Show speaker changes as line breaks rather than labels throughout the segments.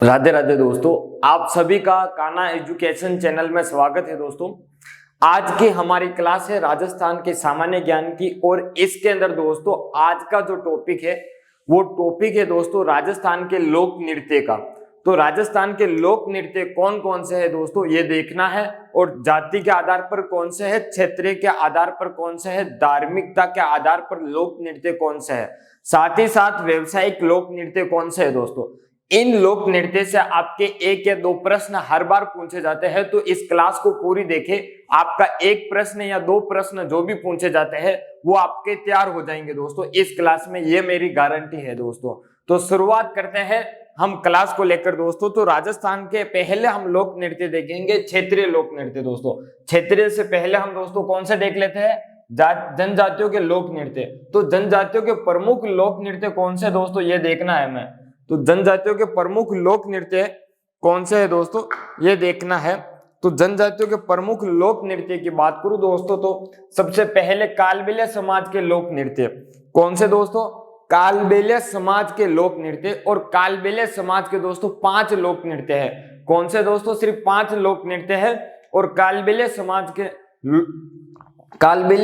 राधे राधे दोस्तों, आप सभी का कान्हा एजुकेशन चैनल में स्वागत है। दोस्तों, आज की हमारी क्लास है राजस्थान के सामान्य ज्ञान की और इसके अंदर दोस्तों आज का जो टॉपिक है वो टॉपिक है दोस्तों राजस्थान के लोक नृत्य का। तो राजस्थान के लोक नृत्य कौन कौन से है दोस्तों ये देखना है, और जाति के आधार पर कौन से है, क्षेत्रीय के आधार पर कौन से है, धार्मिकता के आधार पर लोक नृत्य कौन से है, साथ ही साथ व्यवसायिक लोक नृत्य कौन से है। दोस्तों, इन लोक नृत्य से आपके एक या दो प्रश्न हर बार पूछे जाते हैं, तो इस क्लास को पूरी देखें। आपका एक प्रश्न या दो प्रश्न जो भी पूछे जाते हैं वो आपके तैयार हो जाएंगे दोस्तों इस क्लास में, ये मेरी गारंटी है दोस्तों। तो शुरुआत करते हैं हम क्लास को लेकर दोस्तों। तो राजस्थान के पहले हम लोक नृत्य देखेंगे, क्षेत्रीय लोक नृत्य। दोस्तों, क्षेत्रीय से पहले हम दोस्तों कौन से देख लेते हैं, जनजातियों के लोक नृत्य। तो जनजातियों के प्रमुख लोक नृत्य कौन से दोस्तों ये देखना है हमें। तो जनजातियों के प्रमुख लोक नृत्य कौन से है दोस्तों ये देखना है। तो जनजातियों के प्रमुख लोक नृत्य की बात करूं दोस्तों तो सबसे पहले कालबेलिया समाज के लोक नृत्य कौन से दोस्तों, कालबेलिया समाज के लोक नृत्य। और कालबेलिया समाज के दोस्तों 5 लोक नृत्य है। कौन से दोस्तों, सिर्फ 5 लोक नृत्य है। और कालबेलिया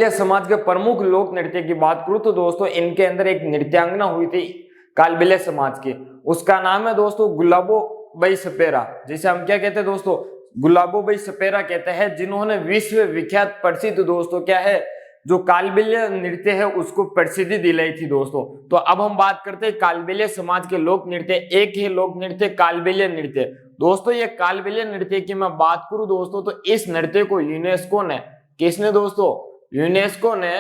समाज के प्रमुख लोक नृत्य की बात करूं तो दोस्तों इनके अंदर एक नृत्यांगना हुई थी कालबेलिया समाज की, उसका नाम है दोस्तों गुलाबो बाई सपेरा, जिसे हम क्या कहते हैं दोस्तों, गुलाबो बाई सपेरा कहते हैं, जिन्होंने विश्व विख्यात प्रसिद्ध दोस्तों क्या है जो कालबेलिया नृत्य है उसको प्रसिद्धि दिलाई थी दोस्तों। तो अब हम बात करते हैं कालबेलिया समाज के लोक नृत्य। एक ही लोक नृत्य कालबेलिया नृत्य। दोस्तों, ये कालबेलिया नृत्य की मैं बात करूं दोस्तों तो इस नृत्य को यूनेस्को ने, किसने दोस्तों, यूनेस्को ने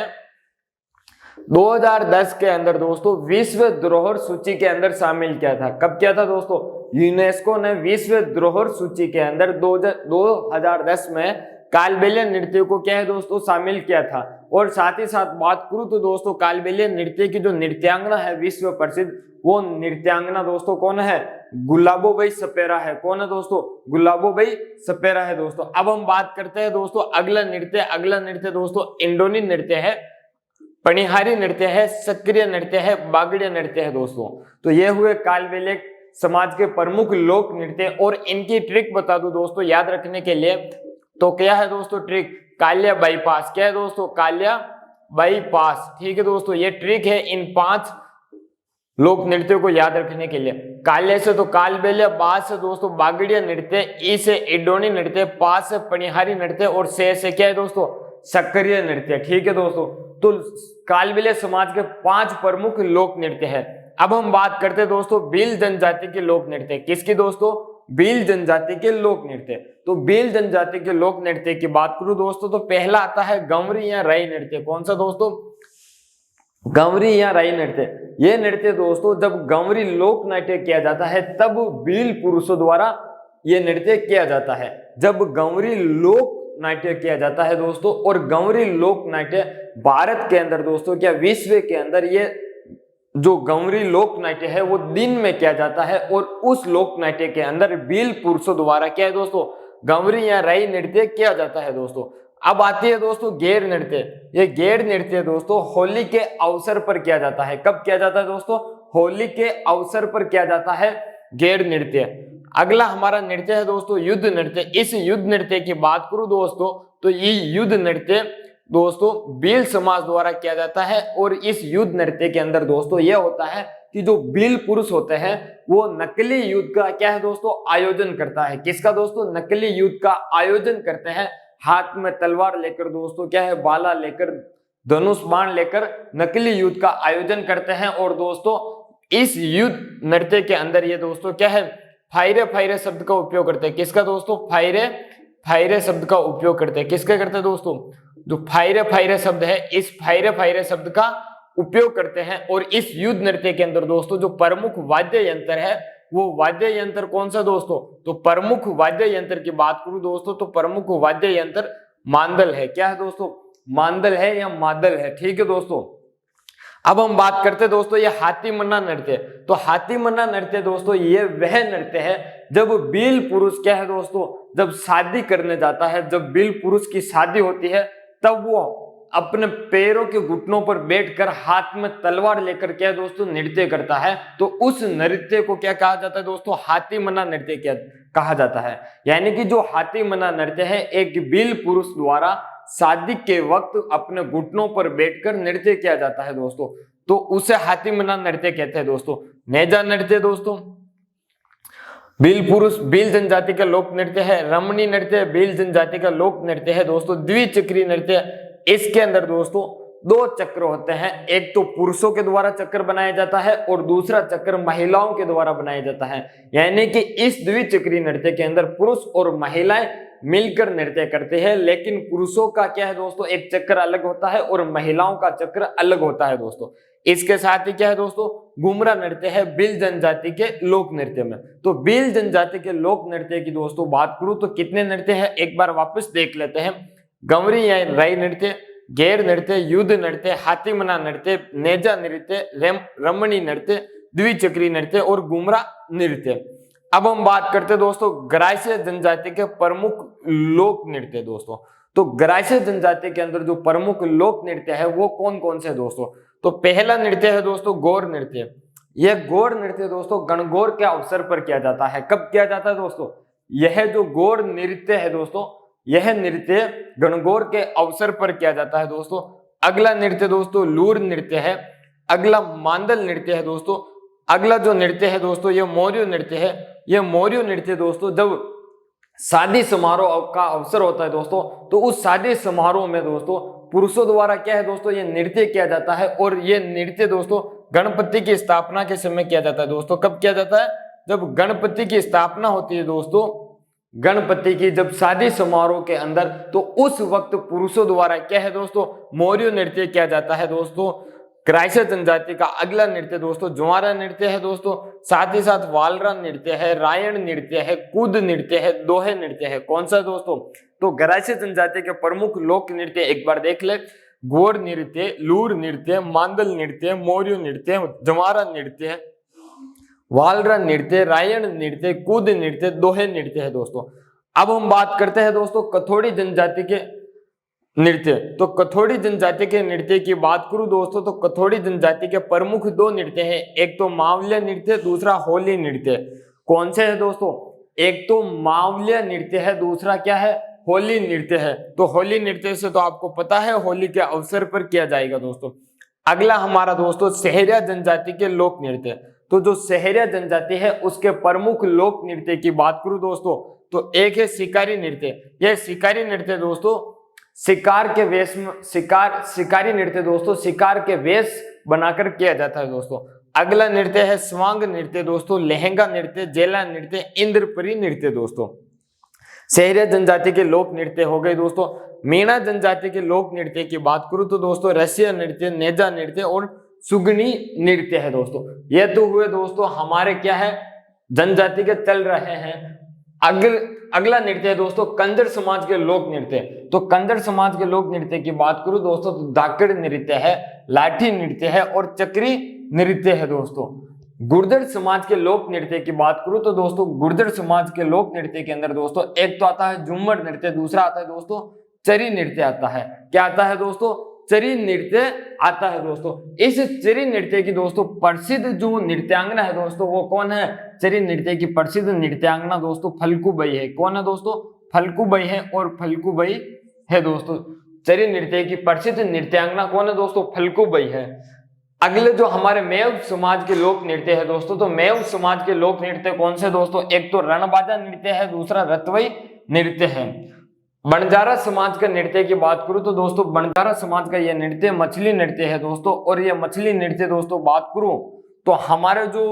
2010 के अंदर दोस्तों विश्व धरोहर सूची के अंदर शामिल किया था। कब किया था दोस्तों, यूनेस्को ने विश्व धरोहर सूची के अंदर 2010 में कालबेलिया नृत्य को क्या है दोस्तों शामिल किया था। और साथ ही साथ बात करूं तो दोस्तों कालबेलिया नृत्य की जो नृत्यांगना है विश्व प्रसिद्ध, वो नृत्यांगना दोस्तों कौन है, गुलाबो बाई सपेरा है। कौन है दोस्तों, गुलाबो बाई सपेरा है दोस्तों। अब हम बात करते हैं दोस्तों अगला नृत्य दोस्तों इंडोनी नृत्य है, पनिहारी नृत्य है, सक्रिय नृत्य है, बागड़िया नृत्य है दोस्तों। तो ये हुए कालबेलिया समाज के प्रमुख लोक नृत्य। और इनकी ट्रिक बता दूं दोस्तों याद रखने के लिए, तो क्या है दोस्तों ट्रिक, काल्या बाईपास। क्या है दोस्तों, काल्या बाईपास। ठीक है दोस्तों, ये ट्रिक है इन 5 लोक नृत्यों को याद रखने के लिए। काले से तो कालबेलिया, बा से दोस्तों बागड़िया नृत्य, ई से इंडोनी नृत्य, पा से पनिहारी नृत्य और से क्या है दोस्तों सक्रिय नृत्य। ठीक है दोस्तों, तो कालबेलिया समाज के 5 प्रमुख लोक नृत्य है। अब हम बात करते हैं दोस्तों भील जनजाति के लोक नृत्य। किसकी दोस्तों, भील जनजाति के लोक नृत्य। तो भील जनजाति के लोक नृत्य की बात करूं दोस्तों तो पहला आता है गंवरी या राई नृत्य। कौन सा दोस्तों, गंवरी या राई नृत्य। ये नृत्य दोस्तों जब गंवरी लोक नाट्य किया जाता है तब भील पुरुषों द्वारा ये नृत्य किया जाता है। जब गंवरी लोक नाट्य किया जाता है दोस्तों, और गंवरी लोक नाट्य भारत के अंदर दोस्तों क्या विश्व के अंदर ये जो गंवरी लोक नाट्य है वो दिन में किया जाता है, और उस लोक नाट्य के अंदर भील पुरुषों द्वारा क्या है दोस्तों गंवरी या राई नृत्य किया जाता है दोस्तों। अब आती है दोस्तों गेर नृत्य। ये गेर नृत्य दोस्तों होली के अवसर पर किया जाता है। कब किया जाता है दोस्तों, होली के अवसर पर किया जाता है गेर नृत्य। अगला हमारा नृत्य है दोस्तों युद्ध नृत्य। इस युद्ध नृत्य की बात करूं दोस्तों तो ये युद्ध नृत्य दोस्तों भील समाज द्वारा किया जाता है। और इस युद्ध नृत्य के अंदर दोस्तों यह होता है कि जो भील पुरुष होते हैं वो नकली युद्ध का क्या है दोस्तों आयोजन करता है। किसका दोस्तों, नकली युद्ध का आयोजन करते हैं। हाथ में तलवार लेकर दोस्तों क्या है, बाला लेकर, धनुष बाण लेकर नकली युद्ध का आयोजन करते हैं। और दोस्तों इस युद्ध नृत्य के अंदर ये दोस्तों क्या है, फायरे शब्द का उपयोग करते हैं। किसका दोस्तों, फायरे शब्द का उपयोग करते हैं। किसका करते हैं दोस्तों, जो फायरे शब्द है इस फायरे शब्द का उपयोग करते हैं। और इस युद्ध नृत्य के अंदर दोस्तों जो प्रमुख वाद्य यंत्र है वो वाद्य यंत्र कौन सा दोस्तों, तो प्रमुख वाद्य यंत्र की बात करूं दोस्तों तो प्रमुख वाद्य यंत्र मांदल है। क्या है दोस्तों, मांदल है या मादल है। ठीक है दोस्तों, अब हम बात करते हैं दोस्तों ये हाथी मन्ना नृत्य। तो हाथी मन्ना नृत्य दोस्तों ये वह नृत्य है जब भील पुरुष क्या है दोस्तों, जब शादी करने जाता है, जब भील पुरुष की शादी होती है तब वो अपने पैरों के घुटनों पर बैठकर हाथ में तलवार लेकर क्या दोस्तों नृत्य करता है, तो उस नृत्य को क्या कहा जाता है दोस्तों, हाथी मना नृत्य क्या कहा जाता है। यानी कि जो हाथी मना नृत्य है, एक वीर पुरुष द्वारा शादी के वक्त अपने घुटनों पर बैठकर नृत्य किया जाता है दोस्तों, तो उसे हाथी मना नृत्य कहते हैं दोस्तों। नेजा नृत्य दोस्तों भील पुरुष भील जनजाति का लोक नृत्य है। रमणी नृत्य भील जनजाति का लोक नृत्य है दोस्तों। द्विचक्री नृत्य, इसके अंदर दोस्तों दो चक्र होते हैं, एक तो पुरुषों के द्वारा चक्र बनाया जाता है और दूसरा चक्र महिलाओं के द्वारा बनाया जाता है। यानी कि इस द्विचक्री नृत्य के अंदर पुरुष और महिलाएं मिलकर नृत्य करते हैं, लेकिन पुरुषों का क्या है दोस्तों, एक चक्र अलग होता है और महिलाओं का चक्र अलग होता है दोस्तों। इसके साथ ही क्या है दोस्तों, घुमरा नृत्य है भील जनजाति के लोक नृत्य में। तो भील जनजाति के लोक नृत्य की दोस्तों बात करूं तो कितने नृत्य है, एक बार वापस देख लेते हैं। गंवरी या राई नृत्य, गैर नृत्य, युद्ध नृत्य, हाथीमना नृत्य, नेजा नृत्य, रमणी नृत्य, द्विचक्री नृत्य और घुमरा नृत्य। अब हम बात करते हैं दोस्तों गरासिया जनजाति के प्रमुख लोक नृत्य दोस्तों। तो गरासिया जनजाति के अंदर जो प्रमुख लोक नृत्य है वो कौन कौन से दोस्तों, तो पहला नृत्य है दोस्तों गौर नृत्य। यह गौर नृत्य दोस्तों गणगौर के अवसर पर किया जाता है। कब किया जाता है दोस्तों, यह जो गौर नृत्य है दोस्तों, यह नृत्य गणगौर के अवसर पर किया जाता है दोस्तों। अगला नृत्य दोस्तों लूर नृत्य है। अगला मांदल नृत्य है दोस्तों। अगला जो नृत्य है दोस्तों यह मौर्य नृत्य है। यह मौर्य नृत्य दोस्तों जब शादी समारोह का अवसर होता है दोस्तों, तो उस शादी समारोह में दोस्तों पुरुषों द्वारा क्या है दोस्तों ये नृत्य किया जाता है। और ये नृत्य दोस्तों गणपति की स्थापना के समय किया जाता है दोस्तों। कब किया जाता है, जब गणपति की स्थापना होती है दोस्तों, गणपति की जब शादी समारोह के अंदर, तो उस वक्त पुरुषों द्वारा क्या है दोस्तों मौर्य नृत्य किया जाता है दोस्तों। गरासिया जनजाति का अगला नृत्य दोस्तों ज्वारा नृत्य है दोस्तों। साथ ही साथ वालरा नृत्य है, रायण नृत्य है, कूद नृत्य है, दोहे नृत्य है। कौन सा दोस्तों, तो गरासिया जनजाति के प्रमुख लोक नृत्य एक बार देख ले, गौर नृत्य, लूर नृत्य, मांदल नृत्य, मौर्य नृत्य, जवारा नृत्य, वालरा नृत्य, रायण नृत्य, कूद नृत्य, दोहे नृत्य है दोस्तों। अब हम बात करते हैं दोस्तों कथोड़ी जनजाति के नृत्य। तो कथोड़ी जनजाति के नृत्य की बात करूं दोस्तों, तो कथोड़ी जनजाति के प्रमुख दो नृत्य हैं, एक तो मावलिया नृत्य, दूसरा होली नृत्य। कौन से है दोस्तों, एक तो मावलिया नृत्य है, दूसरा क्या है होली नृत्य है। तो होली नृत्य से तो आपको पता है होली के अवसर पर किया जाएगा दोस्तों। अगला हमारा दोस्तों सहरिया जनजाति के लोक नृत्य। तो जो सहरिया जनजाति है उसके प्रमुख लोक नृत्य की बात करूं दोस्तों, तो एक है शिकारी नृत्य। यह शिकारी नृत्य दोस्तों शिकार के वेश में, शिकारी नृत्य दोस्तों शिकार के वेश बनाकर किया जाता है दोस्तों। अगला नृत्य है स्वांग नृत्य दोस्तों, लहंगा नृत्य, जेला नृत्य, इंद्रपरी नृत्य दोस्तों। सहरिया जनजाति के लोक नृत्य हो गए दोस्तों। मीणा जनजाति के लोक नृत्य की बात करूं तो दोस्तों रसिया नृत्य, नेजा नृत्य और सुगनी नृत्य है दोस्तों। ये तो हुए दोस्तों हमारे क्या है जनजाति के चल रहे हैं। अगला नृत्य है दोस्तों कंजर समाज के लोक नृत्य। तो कंजर समाज के लोक नृत्य की बात करूं दोस्तों तो धाकड़ नृत्य है, लाठी नृत्य है और चक्री नृत्य है दोस्तों। गुर्जर समाज के लोक नृत्य की बात करूं तो दोस्तों गुर्जर समाज के लोक नृत्य के अंदर दोस्तों एक तो आता है झूमर नृत्य, दूसरा आता है दोस्तों चरी नृत्य आता है। क्या आता है दोस्तों, चरी नृत्य आता है दोस्तों। इस चरी नृत्य की दोस्तों प्रसिद्ध जो नृत्यांगना है दोस्तों वो कौन है, चरी नृत्य की प्रसिद्ध नृत्यांगना दोस्तों फल्गुबाई है। कौन है दोस्तों, फल्गुबाई है और फल्गुबाई है दोस्तों। चरी नृत्य की प्रसिद्ध नृत्यांगना कौन है दोस्तों, फल्गुबाई है। अगले जो हमारे मेव समाज के लोक नृत्य है दोस्तों, तो मेव समाज के लोक नृत्य कौन से दोस्तों, एक तो रणबाजा नृत्य है, दूसरा रतवई नृत्य है। बंजारा समाज का नृत्य की बात करूं तो दोस्तों बंजारा समाज का यह नृत्य मछली नृत्य है दोस्तों। और यह मछली नृत्य दोस्तों बात करूं तो हमारे जो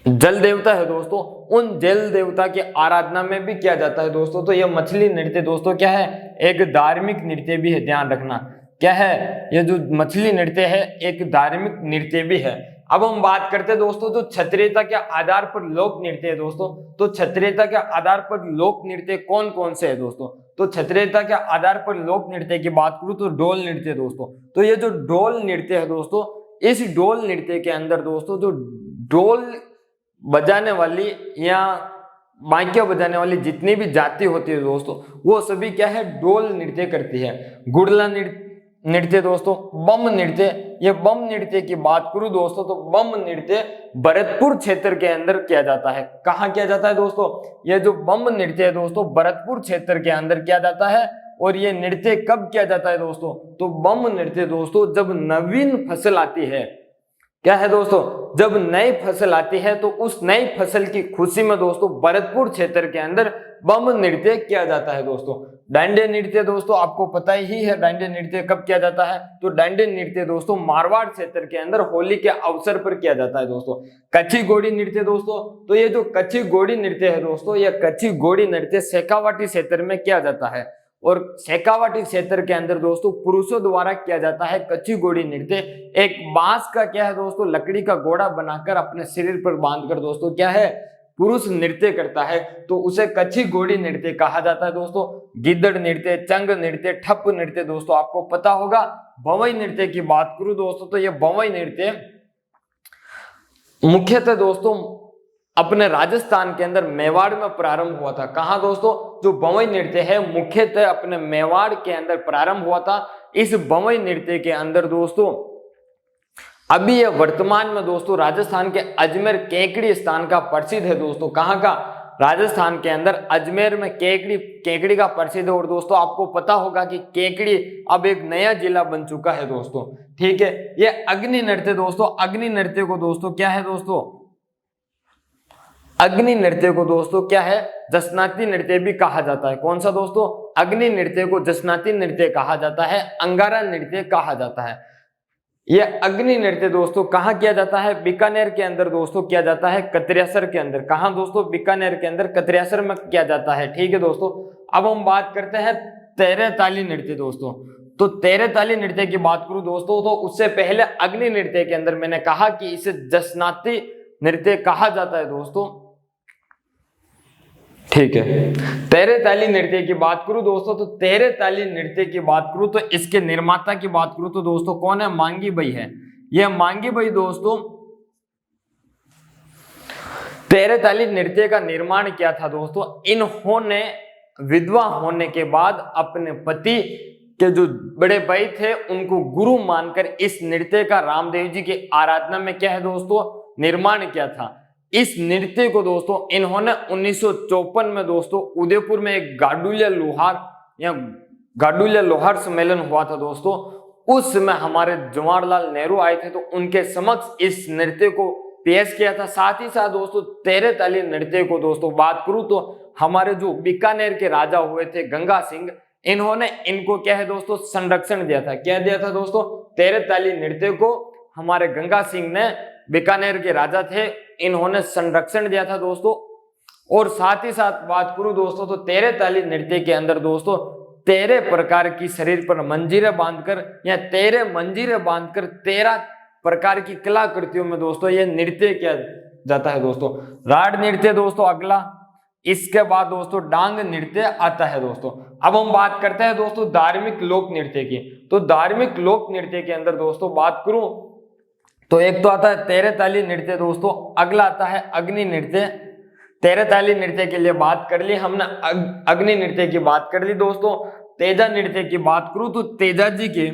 जल देवता है दोस्तों उन जल देवता की आराधना में भी किया जाता है दोस्तों। तो यह मछली नृत्य दोस्तों क्या है, एक धार्मिक नृत्य भी है, ध्यान रखना क्या है, यह जो मछली नृत्य है एक धार्मिक नृत्य भी है। अब हम बात करते हैं दोस्तों जो क्षत्रियता के आधार पर लोक नृत्य है दोस्तों। तो क्षत्रियता के आधार पर लोक नृत्य कौन कौन से है दोस्तों, तो क्षत्रियता के आधार पर लोक नृत्य की बात करूं तो डोल नृत्य दोस्तों। तो ये जो डोल नृत्य है दोस्तों, इस डोल नृत्य के अंदर दोस्तों जो डोल बजाने वाली या बांकिया बजाने वाली जितनी भी जाति होती है दोस्तों, वो सभी क्या है, ढोल नृत्य करती है। गुड़ला नृत्य दोस्तों, बम नृत्य, ये बम नृत्य की बात करूं दोस्तों तो बम नृत्य भरतपुर क्षेत्र के अंदर किया जाता है। कहाँ किया जाता है दोस्तों, ये जो बम नृत्य है दोस्तों भरतपुर क्षेत्र के अंदर किया जाता है। और ये नृत्य कब किया जाता है दोस्तों, तो बम नृत्य दोस्तों जब नवीन फसल आती है, क्या है दोस्तों, जब नई फसल आती है तो उस नई फसल की खुशी में दोस्तों भरतपुर क्षेत्र के अंदर बम नृत्य किया जाता है दोस्तों। डांडिया नृत्य दोस्तों आपको पता ही है, डांडिया नृत्य कब किया जाता है, तो डांडिया नृत्य दोस्तों मारवाड़ क्षेत्र के अंदर होली के अवसर पर किया जाता है दोस्तों। कच्ची घोड़ी नृत्य दोस्तों, तो ये जो कच्ची घोड़ी नृत्य है दोस्तों, ये कच्ची घोड़ी नृत्य शेखावाटी क्षेत्र में किया जाता है। और शेखावाटी क्षेत्र के अंदर दोस्तों पुरुषों द्वारा किया जाता है कच्ची घोड़ी नृत्य। एक बांस का क्या है दोस्तों, लकड़ी का घोड़ा बनाकर अपने शरीर पर बांधकर दोस्तों क्या है, पुरुष नृत्य करता है, तो उसे कच्ची घोड़ी नृत्य कहा जाता है दोस्तों। गिद्दड़ नृत्य, चंग नृत्य, ठप नृत्य दोस्तों आपको पता होगा। भंवई नृत्य की बात करूं दोस्तों तो यह भंवई नृत्य मुख्यतः दोस्तों अपने राजस्थान के अंदर मेवाड़ में प्रारंभ हुआ था। कहां दोस्तों, जो भंवई नृत्य है मुख्यतः अपने मेवाड़ के अंदर प्रारंभ हुआ था। इस भंवई नृत्य के अंदर दोस्तों अभी ये वर्तमान में दोस्तों राजस्थान के अजमेर केकड़ी स्थान का प्रसिद्ध है दोस्तों। कहां का, राजस्थान के अंदर अजमेर में केकड़ी का प्रसिद्ध है। और दोस्तों आपको पता होगा कि केकड़ी अब एक नया जिला बन चुका है दोस्तों, ठीक है। ये अग्नि नृत्य दोस्तों, अग्नि नृत्य को दोस्तों क्या है दोस्तों, अग्नि नृत्य को दोस्तों क्या है, जसनाती नृत्य भी कहा जाता है। कौन सा दोस्तों, अग्नि नृत्य को जसनाती नृत्य कहा जाता है, अंगारा नृत्य कहा जाता है। यह अग्नि नृत्य दोस्तों कहाँ किया जाता है, बीकानेर के अंदर दोस्तों किया जाता है, कतरियासर के अंदर। कहाँ दोस्तों, बीकानेर के अंदर कतरियासर में किया जाता है, ठीक है दोस्तों। अब हम बात करते हैं तेरे ताली नृत्य दोस्तों। तो तेरे ताली नृत्य की बात करूं दोस्तों तो उससे पहले अग्नि नृत्य के अंदर मैंने कहा कि इसे जसनाती नृत्य कहा जाता है दोस्तों, ठीक है। तेरे ताली नृत्य की बात करूं दोस्तों तो तेरे ताली नृत्य की बात करूं तो इसके निर्माता की बात करूं तो दोस्तों कौन है, मांगी भाई है। यह मांगी भाई दोस्तों तेरे ताली नृत्य का निर्माण किया था दोस्तों। इन्होंने विधवा होने के बाद अपने पति के जो बड़े भाई थे उनको गुरु मानकर इस नृत्य का रामदेव जी की आराधना में क्या है दोस्तों निर्माण किया था। इस नृत्य को दोस्तों इन्होंने 1954 में दोस्तों उदयपुर में एक गाडुलिया लोहार सम्मेलन हुआ था दोस्तों। उस समय हमारे जवाहरलाल नेहरू आए थे तो उनके समक्ष इस नृत्य को पेश किया था। साथ ही साथ दोस्तों तेरे ताली नृत्य को दोस्तों बात करूं तो हमारे जो बीकानेर के राजा हुए थे गंगा सिंह, इन्होंने इनको क्या है दोस्तों संरक्षण दिया था। क्या दिया था दोस्तों, तेरे ताली नृत्य को हमारे गंगा सिंह ने, बीकानेर के राजा थे, इन्होंने संरक्षण दिया था दोस्तों। और साथ ही साथ बात करूं दोस्तों तो तेरे ताली नृत्य के अंदर दोस्तों 13 प्रकार की शरीर पर मंजीरें बांधकर या 13 मंजीरें बांधकर 13 प्रकार की कलाकृतियों में दोस्तों ये नृत्य किया जाता है दोस्तों। राड नृत्य दोस्तों अगला, इसके बाद दोस्तों डांग नृत्य आता है दोस्तों। अब हम बात करते हैं दोस्तों धार्मिक लोक नृत्य की। तो धार्मिक लोक नृत्य के अंदर दोस्तों बात करूं तो एक तो आता है तेरे ताली नृत्य दोस्तों, अगला आता है अग्नि नृत्य। तेरे ताली नृत्य के लिए बात कर ली हमने, अग्नि नृत्य की बात कर ली दोस्तों। तेजा नृत्य की बात करूं तो तेजा जी के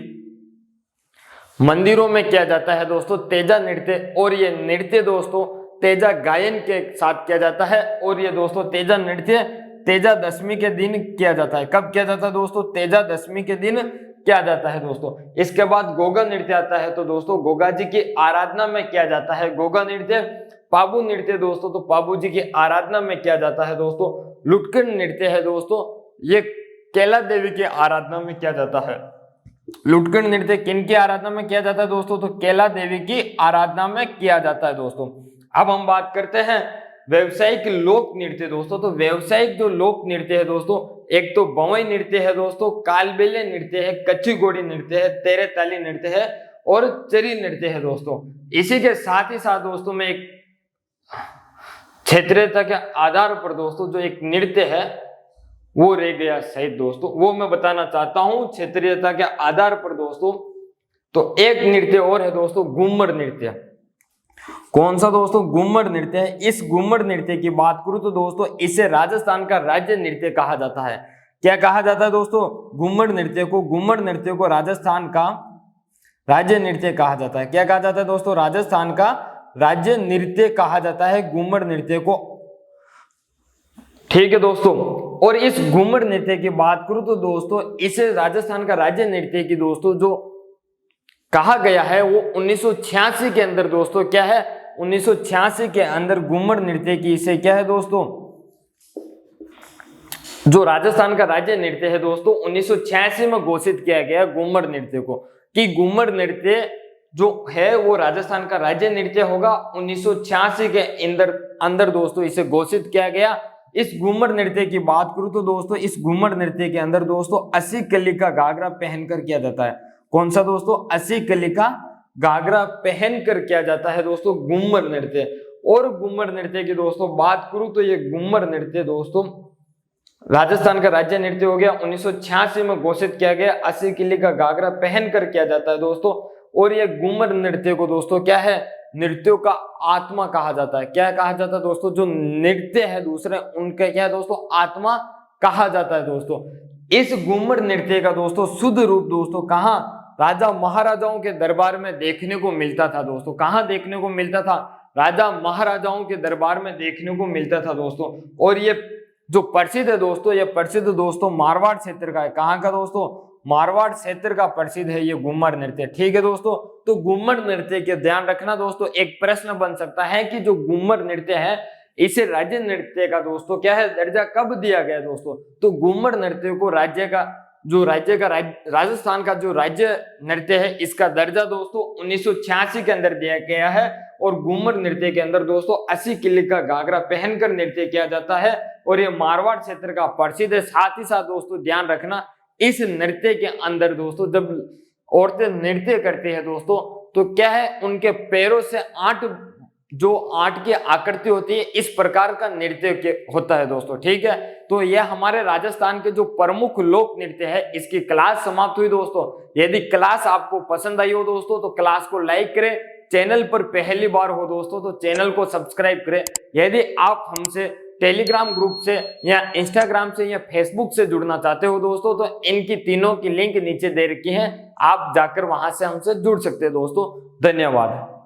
मंदिरों में किया जाता है दोस्तों तेजा नृत्य। और ये नृत्य दोस्तों तेजा गायन के साथ किया जाता है। और ये दोस्तों तेजा नृत्य तेजा दशमी के दिन किया जाता है। कब किया जाता है दोस्तों, तेजा दशमी के दिन किया जाता है दोस्तों। इसके बाद गोगा नृत्य आता है तो दोस्तों गोगा जी की आराधना में किया जाता है गोगा नृत्य। पाबू नृत्य दोस्तों तो पाबू जी की आराधना में किया जाता है दोस्तों। लुटकन नृत्य है दोस्तों, ये कैला देवी की आराधना में किया जाता है। लुटकन नृत्य किन की आराधना में किया जाता है दोस्तों, तो कैला देवी की आराधना में किया जाता है दोस्तों। अब हम बात करते हैं व्यवसायिक लोक नृत्य दोस्तों। तो व्यवसायिक जो लोक नृत्य है दोस्तों, एक तो भंवई नृत्य है दोस्तों, कालबेलिया नृत्य है, कच्ची घोड़ी नृत्य है, तेरे ताली नृत्य है और चरी नृत्य है दोस्तों। इसी के साथ ही साथ दोस्तों में एक क्षेत्रीयता के आधार पर दोस्तों जो एक नृत्य है वो रह गया शहीद दोस्तों, वो मैं बताना चाहता हूं क्षेत्रीयता के आधार पर दोस्तों। तो एक नृत्य और है दोस्तों घूमर नृत्य। कौन सा दोस्तों? घूमर नृत्य है। इस घूमर नृत्य की बात करूं तो दोस्तों इसे राजस्थान का राज्य नृत्य कहा जाता है। क्या कहा जाता है दोस्तों? घूमर नृत्य को राजस्थान का राज्य नृत्य कहा जाता है। क्या कहा जाता है दोस्तों? राजस्थान का राज्य नृत्य कहा जाता है घूमर नृत्य को। ठीक है दोस्तों, और इस घूमर नृत्य की बात करूं तो दोस्तों इसे राजस्थान का राज्य नृत्य की दोस्तों जो कहा गया है वो 1986 के अंदर दोस्तों क्या है? 1986 के अंदर घूमर नृत्य की इसे क्या है दोस्तों? जो राजस्थान का राज्य नृत्य है दोस्तों 1986 में घोषित किया गया घूमर नृत्य को, कि घूमर नृत्य जो है वो राजस्थान का राज्य नृत्य होगा। 1986 के अंदर दोस्तों इसे घोषित किया गया। इस घूमर नृत्य की बात करूं तो दोस्तों इस घूमर नृत्य के अंदर दोस्तों 80 कली का घाघरा पहनकर किया जाता है। कौन सा दोस्तों? 80 कली का घाघरा पहनकर किया जाता है दोस्तों घूमर नृत्य। और घूमर नृत्य की दोस्तों बात करूं तो ये घूमर नृत्य दोस्तों राजस्थान का राज्य नृत्य हो गया। 1986 में घोषित किया गया। 80 किले का घाघरा पहनकर किया जाता है दोस्तों। और ये घूमर नृत्य को दोस्तों क्या है? नृत्यों का आत्मा कहा जाता है। क्या कहा जाता है दोस्तों? जो नृत्य है दूसरे उनका क्या है दोस्तों? आत्मा कहा जाता है दोस्तों। इस घूमर नृत्य का दोस्तों शुद्ध रूप दोस्तों कहाँ? राजा महाराजाओं के दरबार में देखने को मिलता था दोस्तों। कहाँ देखने को मिलता था? राजा महाराजाओं के दरबार में देखने को मिलता था दोस्तों। और ये जो प्रसिद्ध है दोस्तों, ये प्रसिद्ध दोस्तों मारवाड़ क्षेत्र का है। कहाँ का दोस्तों? मारवाड़ क्षेत्र का प्रसिद्ध है ये घूमर नृत्य। ठीक है दोस्तों, तो घूमर नृत्य के ध्यान रखना दोस्तों। एक प्रश्न बन सकता है कि जो घूमर नृत्य है इसे राज्य नृत्य का दोस्तों क्या है? दर्जा कब दिया गया दोस्तों? तो घूमर नृत्य को राजस्थान का जो राज्य नृत्य है इसका दर्जा दोस्तों 1986 के अंदर दिया गया है। और घूमर नृत्य के अंदर दोस्तों 80 किले का घाघरा पहनकर नृत्य किया जाता है। और ये मारवाड़ क्षेत्र का प्रसिद्ध है। साथ ही साथ दोस्तों ध्यान रखना इस नृत्य के अंदर दोस्तों जब औरतें नृत्य करती है दोस्तों तो क्या है? उनके पैरों से आठ की आकृति होती है, इस प्रकार का नृत्य होता है दोस्तों। ठीक है, तो यह हमारे राजस्थान के जो प्रमुख लोक नृत्य है इसकी क्लास समाप्त हुई दोस्तों। यदि क्लास आपको पसंद आई हो दोस्तों तो क्लास को लाइक करें। चैनल पर पहली बार हो दोस्तों तो चैनल को सब्सक्राइब करें। यदि आप हमसे टेलीग्राम ग्रुप से या इंस्टाग्राम से या फेसबुक से जुड़ना चाहते हो दोस्तों तो इनकी तीनों की लिंक नीचे दे रखी है, आप जाकर वहां से हमसे जुड़ सकते हैं दोस्तों। धन्यवाद।